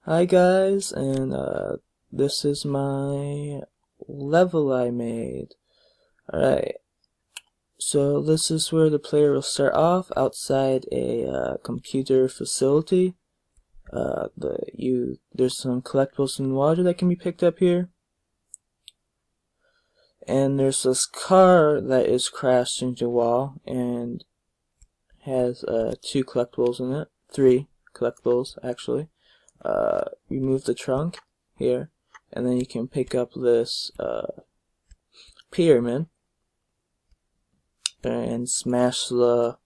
Hi guys, and this is my level I made. Alright, so this is where the player will start off outside a computer facility. There's some collectibles and water that can be picked up here. And there's this car that is crashed into the wall and has 2 collectibles in it. 3 collectibles actually. Remove the trunk here, and then you can pick up this pyramid and smash the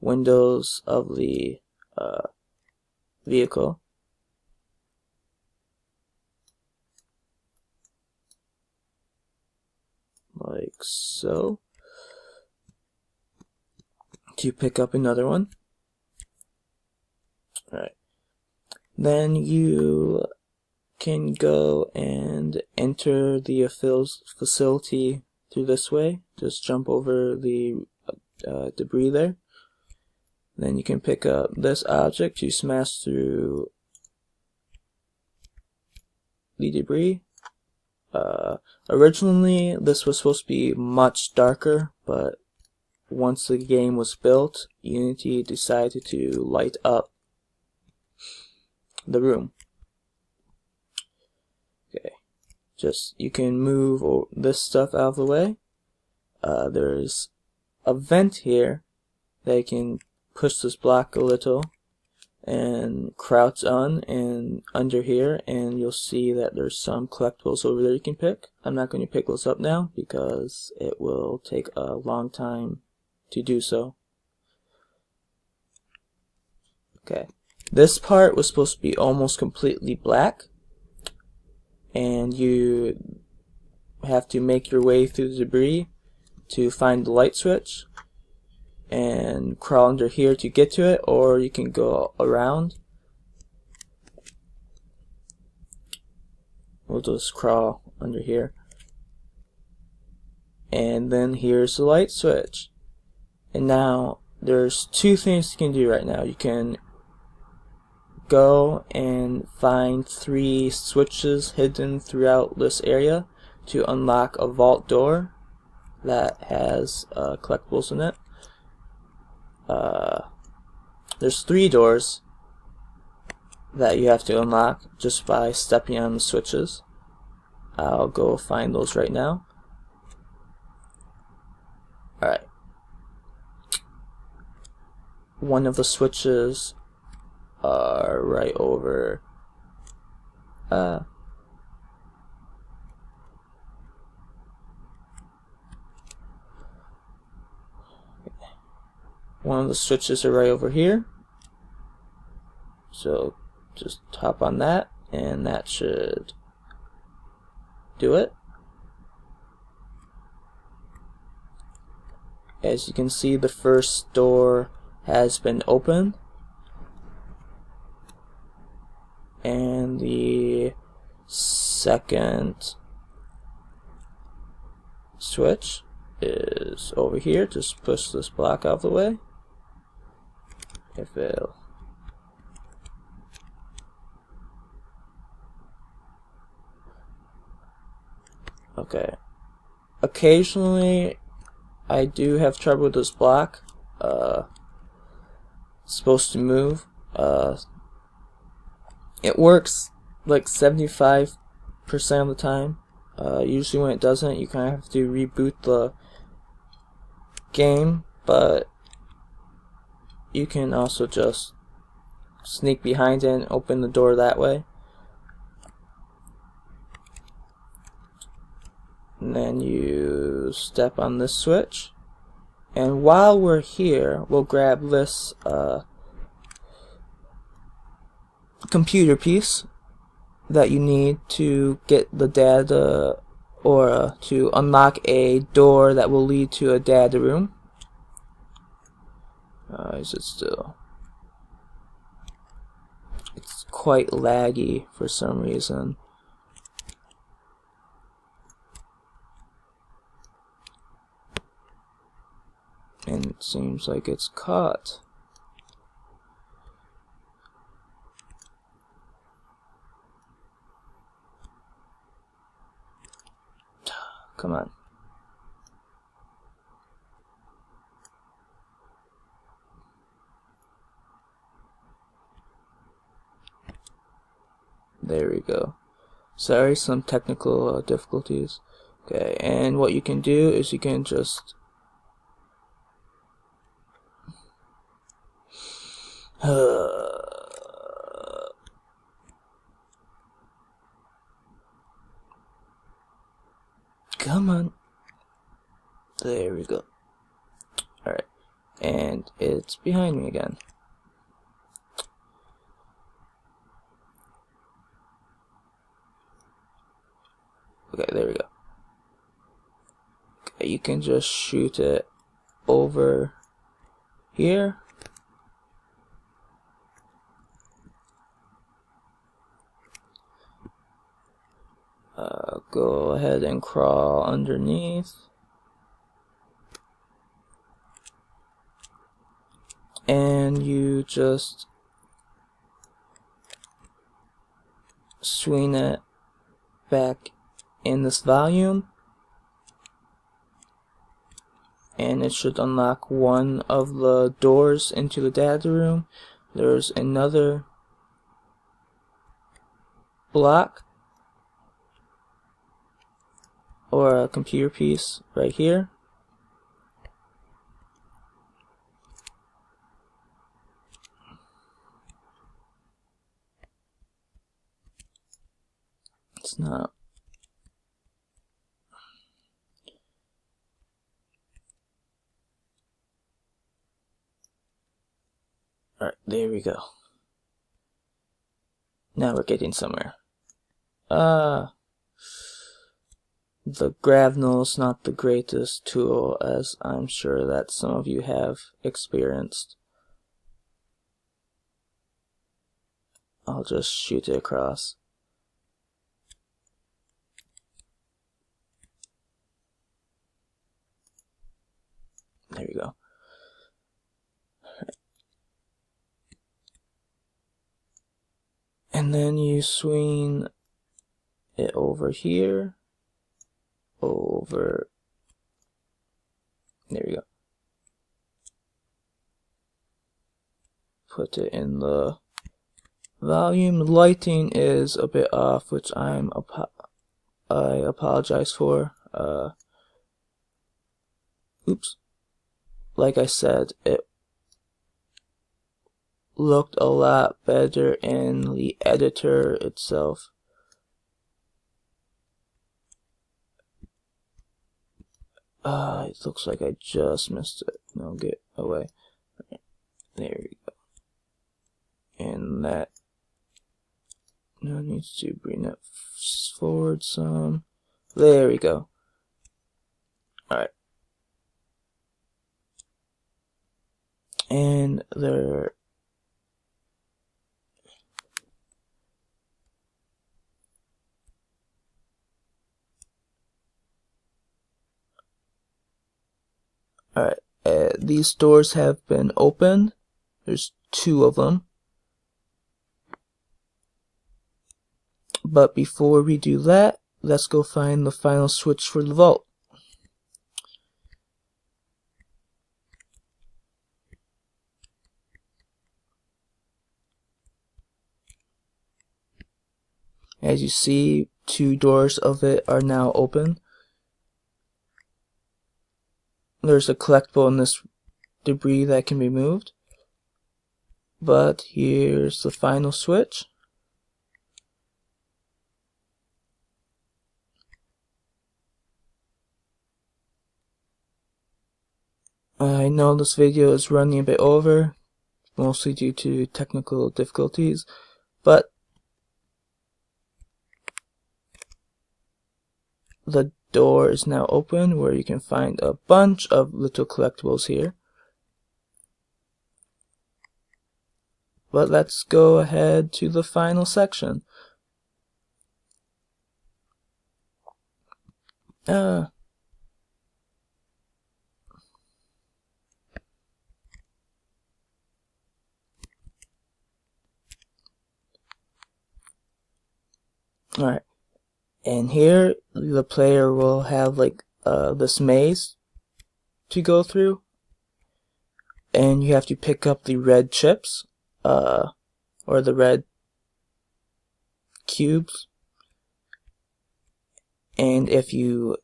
windows of the vehicle. Like so. To pick up another one. Alright. Then you can go and enter the facility through this way. Just jump over the debris there. Then you can pick up this object to smash through the debris. Originally this was supposed to be much darker, but once the game was built, Unity decided to light up the room. Okay, you can move this stuff out of the way. There's a vent here that you can push this block a little and crouch on and under here, and you'll see that there's some collectibles over there you can pick. I'm not going to pick those up now because it will take a long time to do so. Okay, this part was supposed to be almost completely black, and you have to make your way through the debris to find the light switch and crawl under here to get to it, or you can go around. We'll just crawl under here, and then here's the light switch. And now there's 2 things you can do right now. You can go and find 3 switches hidden throughout this area to unlock a vault door that has collectibles in it. There's 3 doors that you have to unlock just by stepping on the switches. I'll go find those right now. Alright. One of the switches are right over one of the switches are right over here, so just tap on that and that should do it. As you can see, the first door has been opened, and the second switch is over here. Just push this block out of the way. If it'll okay. Occasionally I do have trouble with this block. It's supposed to move. It works like 75% of the time. Usually when it doesn't, you kind of have to reboot the game, but you can also just sneak behind it and open the door that way. And then you step on this switch, and while we're here, we'll grab this computer piece that you need to get the data, or to unlock a door that will lead to a data room. Is it still? It's quite laggy for some reason. And it seems like it's caught. Come on. There we go. Sorry, some technical difficulties. Okay, and what you can do is you can just come on. There we go. Alright, and it's behind me again. Okay, there we go. Okay, you can just shoot it over here. Go ahead and crawl underneath. And you just swing it back in this volume, and it should unlock one of the doors into the data room. There's another block or a computer piece right here. It's not. Alright, there we go. Now we're getting somewhere. The Gravnol is not the greatest tool, as I'm sure that some of you have experienced. I'll just shoot it across. There you go. And then you swing it over here. Over. There we go. Put it in the volume. Lighting is a bit off, which I apologize for. Oops. Like I said, it looked a lot better in the editor itself. It looks like I just missed it. No, get away. There we go. And that now needs to bring it forward some. There we go. Alright. And there. Alright, these doors have been opened. There's 2 of them. But before we do that, let's go find the final switch for the vault. As you see, 2 doors of it are now open. There's a collectible in this debris that can be moved. But here's the final switch. I know this video is running a bit over, mostly due to technical difficulties, but the door is now open where you can find a bunch of little collectibles here. But let's go ahead to the final section. Alright, And here the player will have like this maze to go through, and you have to pick up the red chips or the red cubes, and if you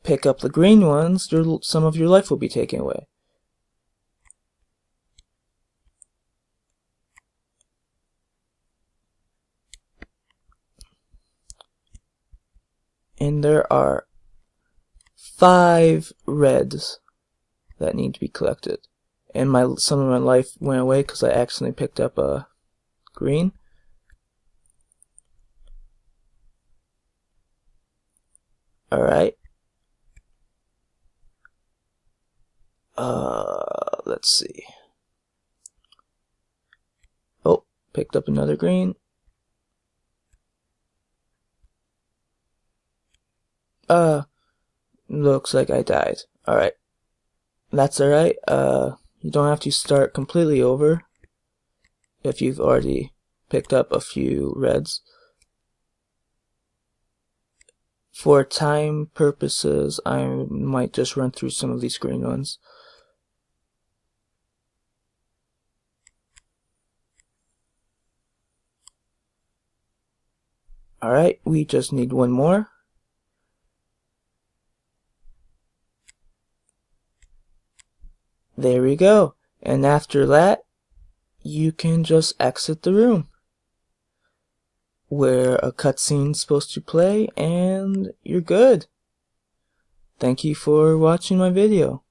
pick up the green ones, some of your life will be taken away. And there are 5 reds that need to be collected. And some of my life went away because I accidentally picked up a green. Alright. Let's see. Oh, picked up another green. Looks like I died. Alright. That's alright. You don't have to start completely over if you've already picked up a few reds. For time purposes, I might just run through some of these green ones. Alright, we just need one more. There we go. And after that, you can just exit the room where a cutscene's supposed to play, and you're good. Thank you for watching my video.